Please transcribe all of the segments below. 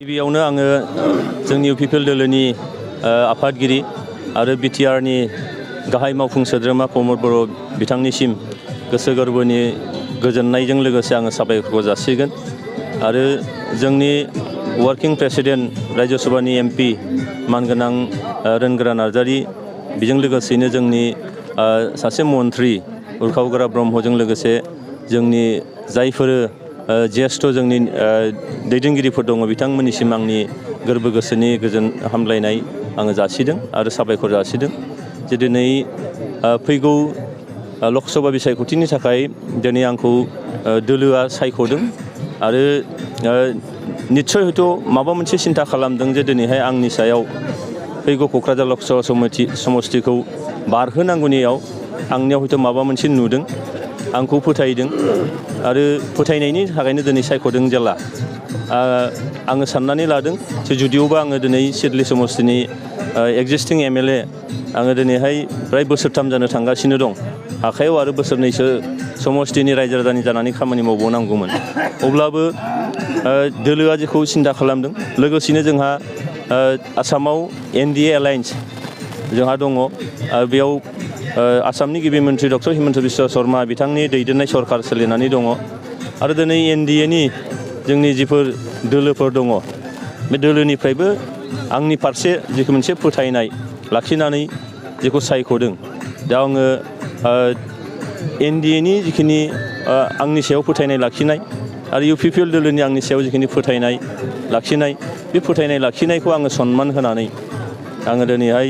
गिबियावनो आङो जोंनि UPL दोलोनि आफादगिरि आरो BTRनि गाहाय मावफुं सोद्रोमा प्रमद बर' बिथांनिसिम गोसो गोरबोनि गोजोननायजों लोगोसे आङो साबायखर जासिगोन आरो जोंनि वार्किं प्रेसिडेन्ट राज्य सभानि MP मानगोनां रोनगोरा नार्जारि बेजों लोगोसेनो जोंनि सासे मन्त्रि उरखावग्रा ब्रह्मजों लोगोसे जोंनि जायफोर ज्येष्ठ जोंनि दैदेनगिरिफोर दङ बिथांमोननिसिम आंनि गोरबो गोसोनि गोजोन हामलायनाय आङो जासिदों आरो साबायखर जासिदों जे दिनै फैगौ लकसभा बिसायख'थिनि थाखाय दिनै आंखौ दोलोआ सायख'दों आरो निस्सय हयथ' माबा मोनसे सिन्था खालामदों जे दिनैहाय आंनि सायाव फैगौ क'क्राझार लकसभा समस्तिखौ बारहोनांगौनियाव आंनियाव हयथ' माबा मोनसे नुदों आंखौ फोथायदों आरो फोथायनायनि थाखायनो दिनै सायख'दों जेला आङो साननानै लादों जे जुदिअबा आङो दिनै सिडली समस्तिनि एक्जिस्टिं MLA आङो दिनैहाय फ्राय बोसोरथाम जानो थांगासिनो दं आखायाव आरो बोसोरनैसो समस्तिनि रायजो राजानि जानानै खामानि मावबावनांगौमोन अब्लाबो दोलोआ जेखौ सिन्था खालामदों लोगोसेनो जोंहा आसामाव NDA एलायन्स जोंहा दङ बेयाव आसामनि गिबि मन्त्रि डक्टर हिमन्त बिश्व शर्मा बिथांनि दैदेननाय सरकार सोलिनानै दङ आरो दिनै NDAनि जोंनि जिफोर दोलोफोर दङ बे दोलोनिफ्रायबो आंनि फारसे जिखौ मोनसे फोथायनाय लाखिनानै जेखौ सायख'दों दा आङो NDAनि जिखिनि आंनि सायाव फोथायनाय लाखिनाय आरो UPL दोलोनि आंनि सायाव जिखिनि फोथायनाय लाखिनाय बे फोथायनाय लाखिनायखौ आङो सन्मान होनानै आङो दिनैहाय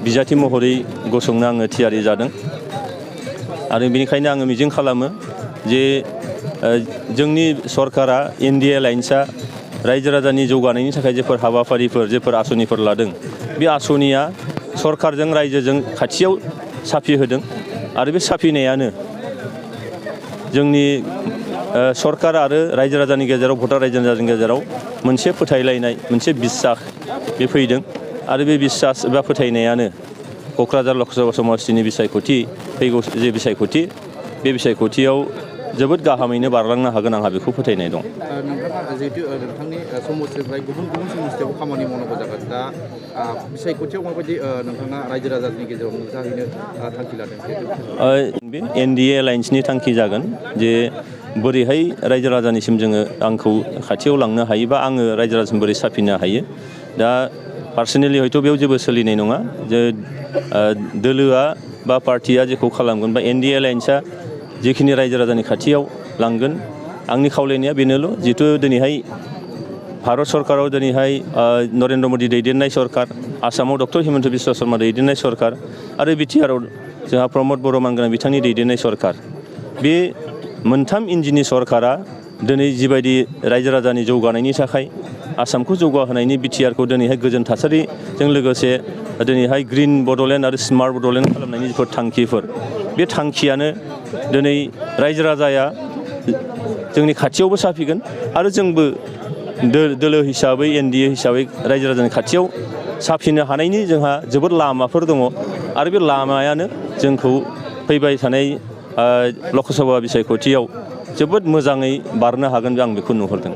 बिजाथि महरै गसंनो आङो थियारि जादों आरो बेनिखायनो आङो मिजिं खालामो जे जोंनि सरकारा NDA एलायन्सआ रायजो राजानि जौगानायनि थाखाय जेफोर हाबाफारिफोर जेफोर आसनिफोर लादों बे आसनिया सरकारजों रायजोजों खाथियाव साफि होदों आरो बे साफिनायानो जोंनि सरकार आरो रायजो राजानि गेजेराव भटार रायजो राजानि गेजेराव मोनसे फोथायलायनाय मोनसे बिसास बे फैदों आरो बे बिसास एबा फोथायनायानो क'क्राझार लकसभा समस्तिनि बिसायख'थि फैगौ जे बिसायख'थि बे बिसायख'थियाव जोबोद गाहामैनो बारलांनो हागोन आंहा बेखौ फोथायनाय दं। नोंथाङा जिहेतु नोंथांनि समस्तिनिफ्राय गुबुन गुबुन समस्तियाव खामानि मावनांगौ जागोन दा बिसायख'थियाव माबायदि नोंथाङा रायजो राजानि गेजेराव नुजाहैनो थांखि लादों? बे NDA एलायन्सनि थांखि जागोन जे बोरैहाय रायजो राजानिसिम जोङो आंखौ खाथियाव लांनो हायो बा आङो रायजो राजासिम बोरै साफिनो हायो दा पार्सनेलि हयथ' बेयाव जेबो सोलिनाय नङा जे दोलोआ बा पार्टिया जेखौ खालामगोन बा NDA एलायन्सआ जिखिनि रायजो राजानि खाथियाव लांगोन आंनि खावलायनाया बेनोल' जिहेथु दिनैहाय भारत सरकाराव दिनैहाय नरेन्द्र मदि दैदेननाय सरकार आसामाव डक्टर हिमन्त बिश्व शर्मा दैदेननाय सरकार आरो BTRआव जोंहा प्रमद बर' मानगोनां बिथांनि दैदेननाय सरकार बे मोनथाम इन्जिननि सरकारा दिनै जिबायदि रायजो राजानि जौगानायनि थाखाय आसामखौ जौगाहोनायनि BTRखौ दिनैहाय गोजोन थासारिजों लोगोसे दिनैहाय ग्रिन बड'लेण्ड आरो स्मार्ट बड'लेण्ड खालामनायनि जिफोर थांखिफोर बे थांखियानो दिनै रायजो राजाया जोंनि खाथियावबो साफिगोन आरो जोंबो दोलो हिसाबै NDA हिसाबै रायजो राजानि खाथियाव साफिनो हानायनि जोंहा जोबोद लामाफोर दङ आरो बे लामायानो जोंखौ फैबाय थानाय लकसभा बिसायख'थियाव जोबोद मोजाङै बारनो हागोन आं बेखौ नुहुरदों।